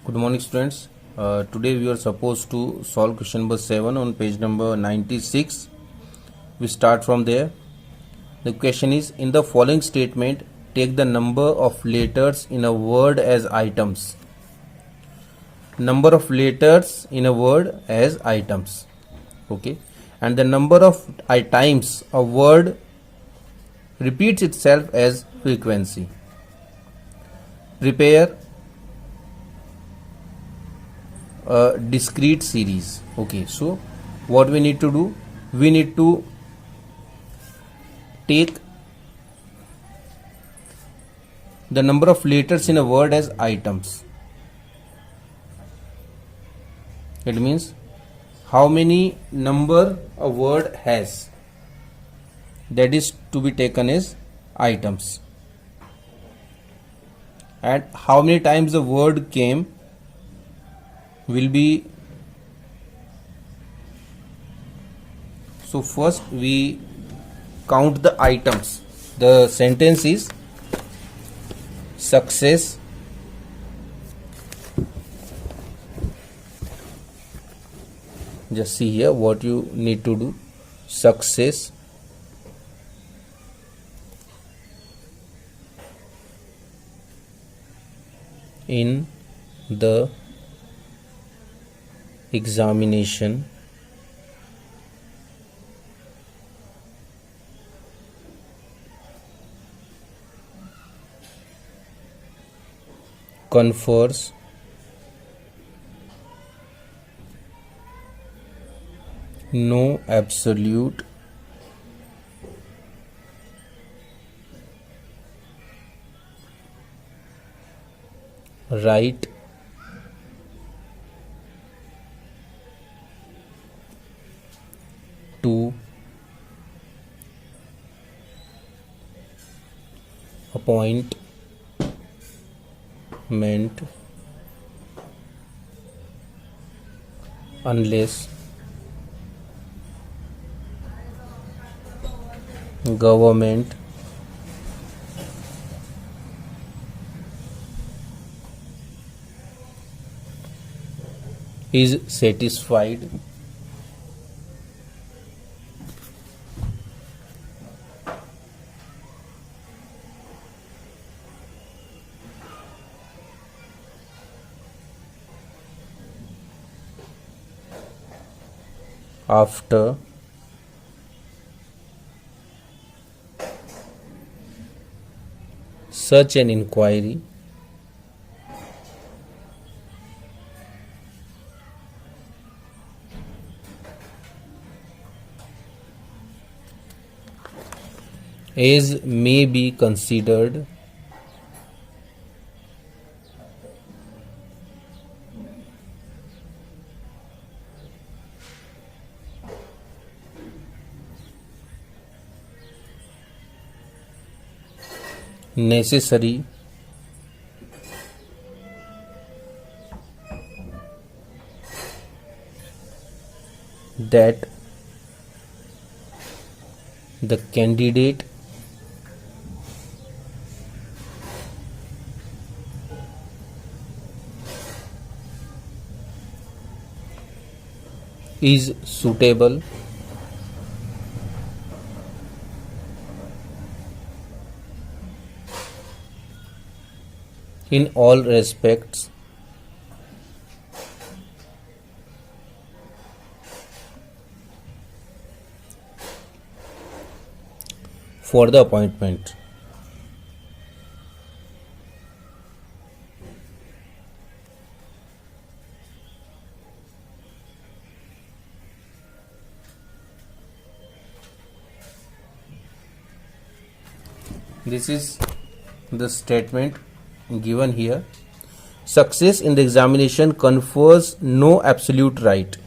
Good morning, students. Today we are supposed to solve question number 7 on page number 96. We start from there. The question is, in the following statement, take the number of letters in a word as items. Number of letters in a word as items. Okay. And the number of times a word repeats itself as frequency. Prepare a discrete series. Okay, so what we need to do, we need to take the number of letters in a word as items. It means how many number a word has, that is to be taken as items, and how many times the word came will be. So first we count the items. The sentence is success just see here what you need to do. Success in the examination confers no absolute right to appointment unless government is satisfied after such an inquiry as may be considered necessary that the candidate is suitable in all respects for the appointment. This is the statement given here. Success in the examination confers no absolute right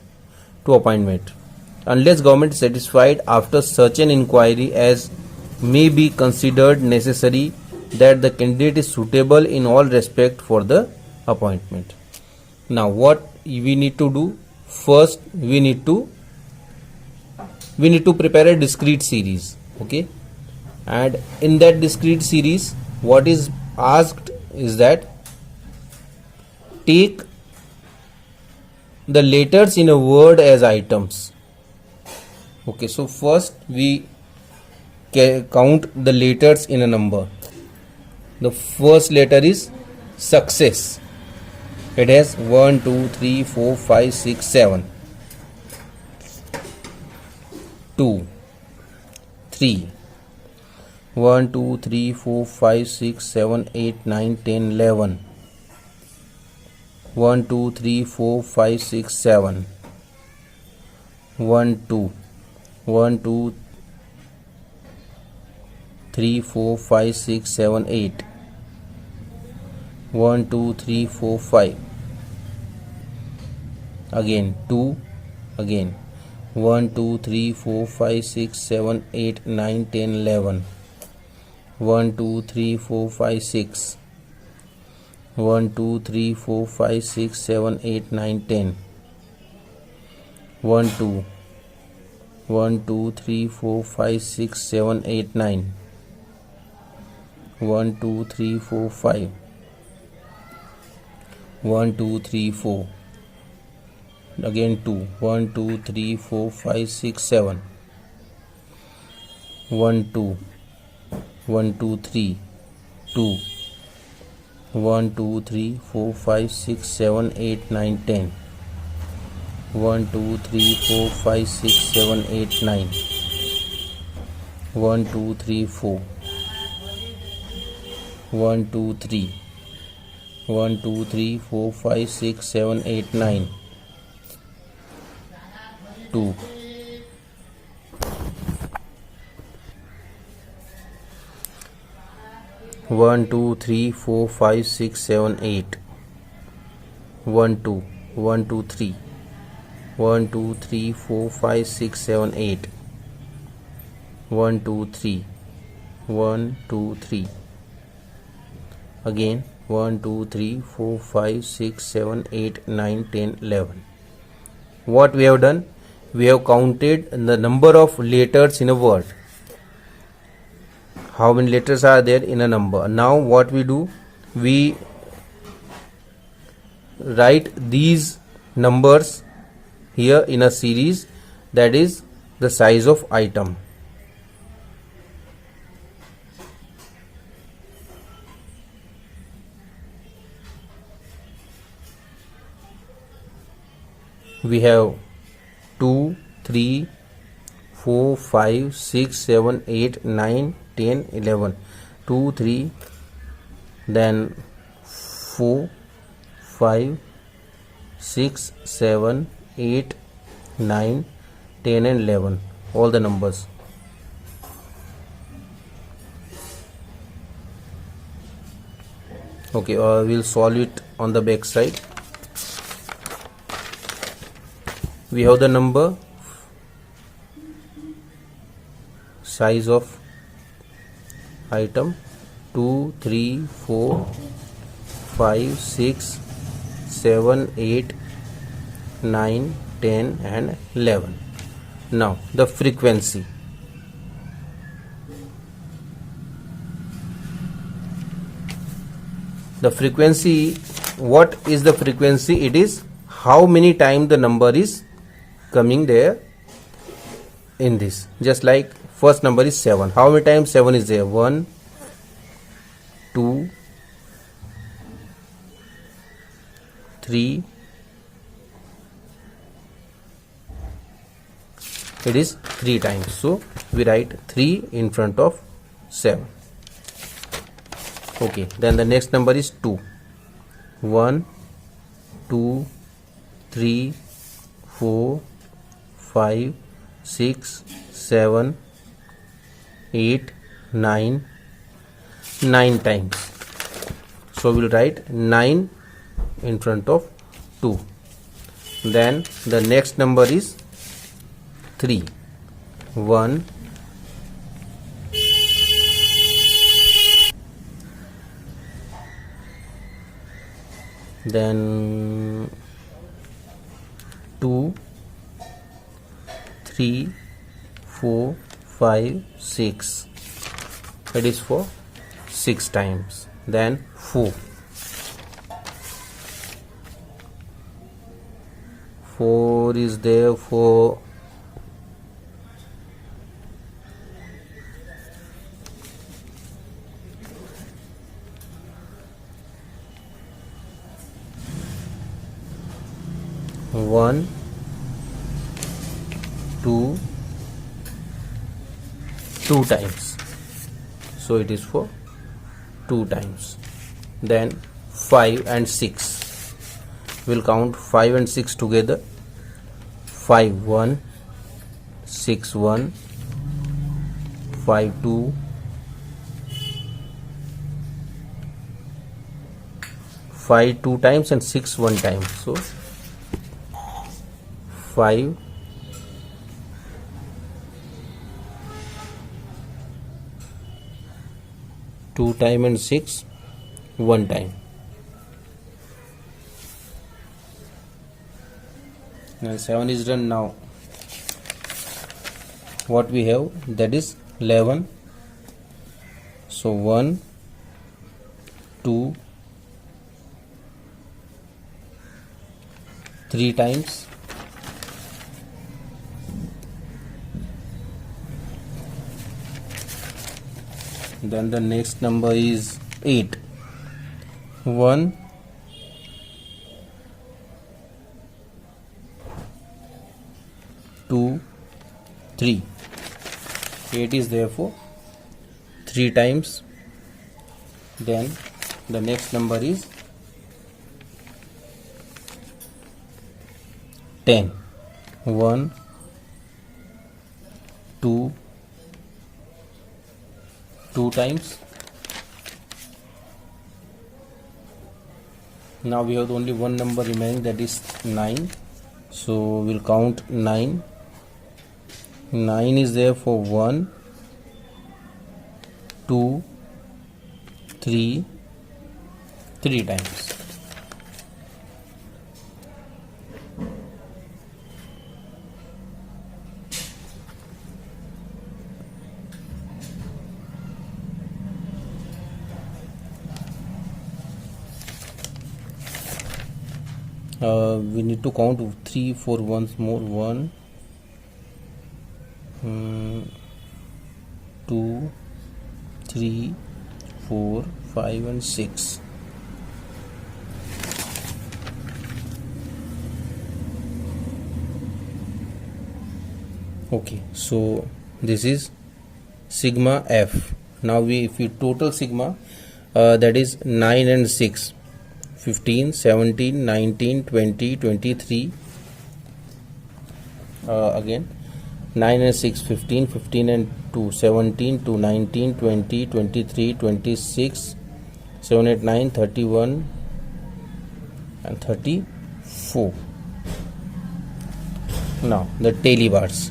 to appointment unless government is satisfied after such an inquiry as may be considered necessary that the candidate is suitable in all respect for the appointment. Now what we need to do? First we need to prepare a discrete series. Okay, and in that discrete series what is asked is that take the letters in a word as items. Okay, so first we count the letters in a number. The first letter is success. It has 1, 2, 3, 4, 5, 6, 7. 2, 3. 1, 2, 3, 4, 5, 6, 7, 8, 9, 10, 11. 1, 2, 3, 4, 5, 6, 7. 1, 2. 1, 2, 3, 4, 5, 6, 7, 8. 1, 2, 3, 4, 5. Again 2. Again 1, 2, 3, 4, 5, 6, 7, 8, 9, 10, 11. 1, 2, 3, 4, 5, 6. 1, 2, 3, 4, 5, 6, 7, 8, 9, 10. 1, 2. 1, 2, 3, 4, 5, 6, 7, 8, 9. 1, 2, 3, 4, 5. 1, 2, 3, 4. Again 2. 1, 2, 3, 4, 5, 6, 7. 1, 2. 1, 2, 3. 2. 1, 2, 3, 4, 5, 6, 7, 8, 9, 10. 1, 2, 3, 4, 5, 6, 7, 8, 9. 1, 2, 3, 4. 1, 2, 3. 1, 2, 3, 4, 5, 6, 7, 8, 9. 2. 1, 2, 3, 4, 5, 6, 7, 8. 1, 2. 1, 2, 3. 1, 2, 3, 4, 5, 6, 7, 8. 1, 2, 3. 1, 2, 3. Again 1, 2, 3, 4, 5, 6, 7, 8, 9, 10, 11. What we have done? We have counted the number of letters in a word. How many letters are there in a number? Now what we do? We write these numbers here in a series, that is the size of item. We have 2, 3, 4, 5, 6, 7, 8, 9, 10, 11. 2, 3, then 4, 5, 6, 7, 8, 9, 10 and 11. All the numbers. Okay, we'll solve it on the back side. We have the number, size of item 2, 3, 4, 5, 6, 7, 8, 9, 10 and 11. Now the frequency. The frequency, what is the frequency? It is how many times the number is coming there in this. Just like first number is 7. How many times 7 is there? 1, 2, 3. It is 3 times. So we write 3 in front of 7. Okay, then the next number is 2. 1, 2, 3, 4, 5, 6, 7, 8, 9. 9 times. So we will write 9 in front of 2. Then the next number is 3. 1, then 2, 3, 4, 5, 6. It is for 6 times. Then 4. 4 is there for one, two times, so it is for 2 times. Then 5 and 6, we'll count 5 and 6 together. 5 1, 6 1, 5 2, 5 2 times and 6 1 time, so 5 2 time and 6 1 time. Now 7 is done. Now what we have, that is 11. So 1 2 3 times. Then the next number is 8. 1 2 3. 8 is therefore 3 times. Then the next number is 10. 1 2 times. Now we have only one number remaining, that is 9. So we'll count 9. 9 is there for 1 2 3 times. We need to count 3 4 once more. 1 2 3 4 5 and 6. Okay, so this is sigma f. Now if we total sigma, that is 9 and 6, 15 17 19 20 23. Again 9 and 6, 15 15 and 2, 17 2, 19 20 23 26, 7 8 9, 31 and 34. Now the tally bars.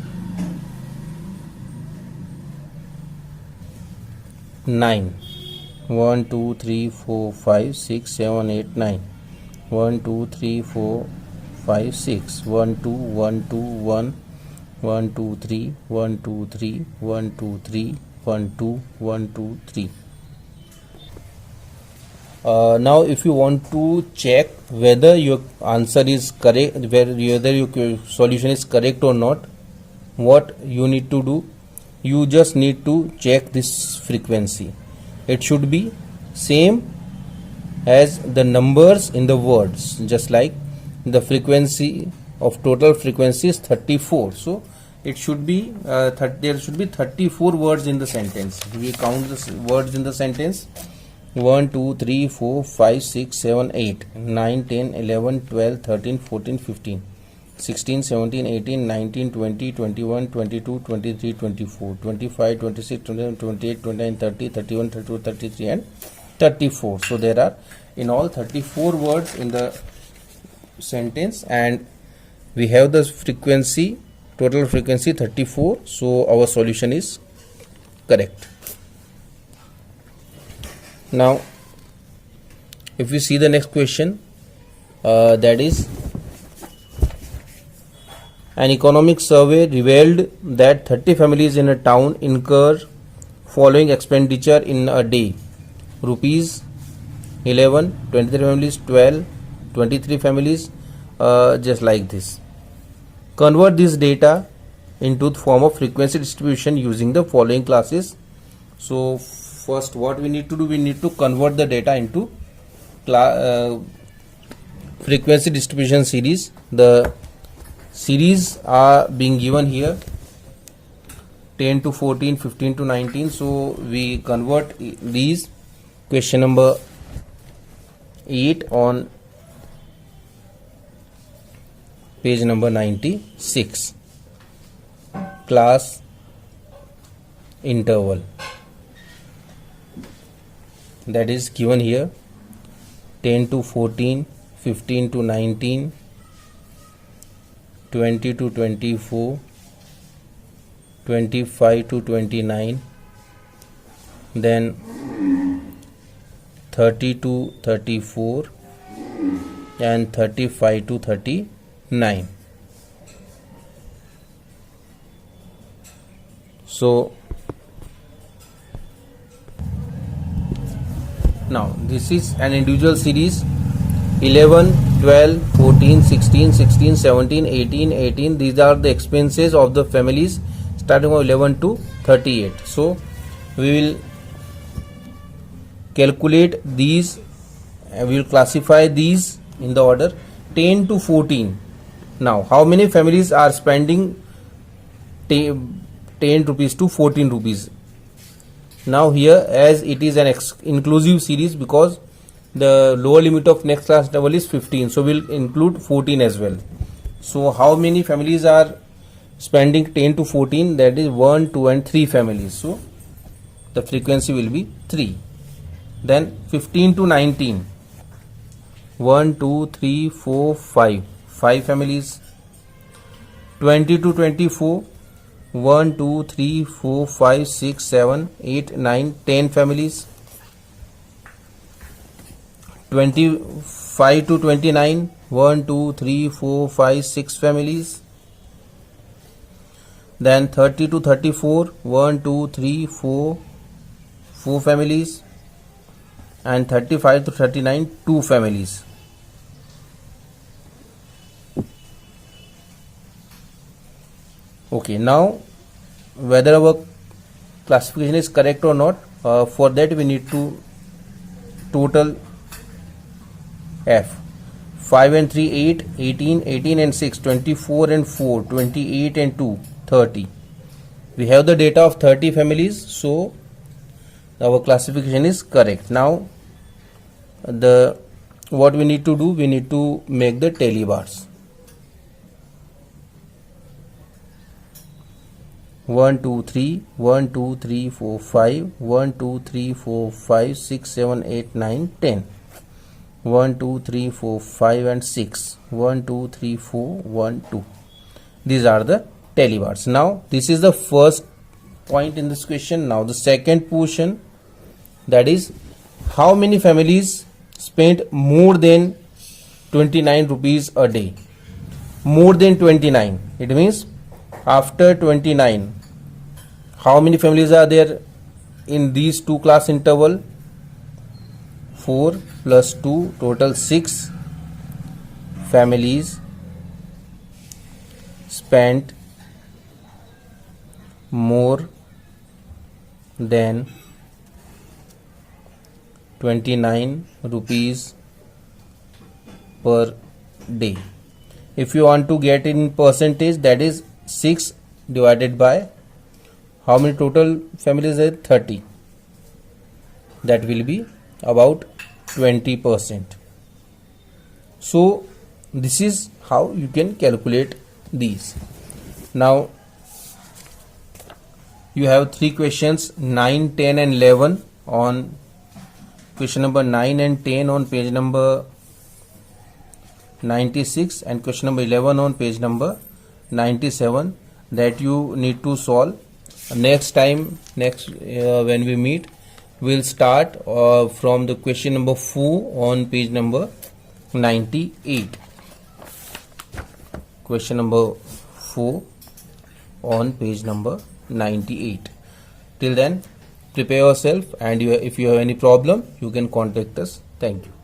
9 1 2 3 4 5 6 7 8 9. 1 2 3 4 5 6. 1 2 1 2 1 1 2 3 1 2 3 1 2 3 1 2 1 2 3. Now if you want to check whether your answer is correct, whether your solution is correct or not, what you need to do, you just need to check this frequency. It should be same as the numbers in the words, just like the frequency of total frequency is 34, so it should be there should be 34 words in the sentence. We count the words in the sentence: 1 2 3 4 5 6 7 8 9 10 11 12 13 14 15 16 17 18 19 20 21 22 23 24 25 26 27 28 29 30 31 32 33 and 34. So there are in all 34 words in the sentence, and we have the frequency, total frequency 34, so our solution is correct. Now if we see the next question, that is, an economic survey revealed that 30 families in a town incur following expenditure in a day: rupees 11, 23 families 12, 23 families, just like this. convert this data into the form of frequency distribution using the following classes. So first what we need to do, we need to convert the data into frequency distribution series. The series are being given here, 10 to 14, 15 to 19. So we convert these. Question number 8 on page number 96, class interval, that is given here, 10 to 14, 15 to 19, 20 to 24, 25 to 29, then 30 to 34 and 35 to 39. So now this is an individual series, 11, 12, 14, 16, 16, 17, 18, 18. These are the expenses of the families starting from 11 to 38. So we will calculate these, we will classify these in the order 10 to 14. Now how many families are spending 10 rupees to 14 rupees? Now here, as it is an inclusive series, because the lower limit of next class interval is 15, so we'll include 14 as well. So how many families are spending 10 to 14? That is 1, 2 and 3 families. So the frequency will be 3. Then 15 to 19, 1, 2, 3, 4, 5 families. 20 to 24, 1, 2, 3, 4, 5, 6, 7, 8, 9, 10 families. 25 to 29, 1, 2, 3, 4, 5, 6 families. Then 30 to 34, 1, 2, 3, 4 families. And 35 to 39, 2 families. Okay, now whether our classification is correct or not, for that we need to total F. 5 and 3, 8, 18, 18 and 6, 24 and 4, 28 and 2, 30. We have the data of 30 families, so our classification is correct. Now what we need to do, we need to make the tally bars. 1, 2, 3, 1, 2, 3, 4, 5, 1, 2, 3, 4, 5, 6, 7, 8, 9, 10. 1, 2, 3, 4, 5 and 6. 1, 2, 3, 4, 1, 2. These are the tally bars. Now this is the first point in this question. Now the second portion, that is how many families spent more than 29 rupees a day. More than 29, it means after 29, how many families are there in these two class interval? 4 plus 2, total 6 families spent more than 29 rupees per day. If you want to get in percentage, that is 6 divided by how many total families are 30. That will be about 20%. So this is how you can calculate these. Now you have 3 questions, 9, 10 and 11 on question number 9 and 10 on page number 96 and question number 11 on page number 97 that you need to solve. Next time, when we meet, we'll start from the question number 4 on page number 98. Question number 4 on page number 98. Till then, prepare yourself, and if you have any problem, you can contact us. Thank you.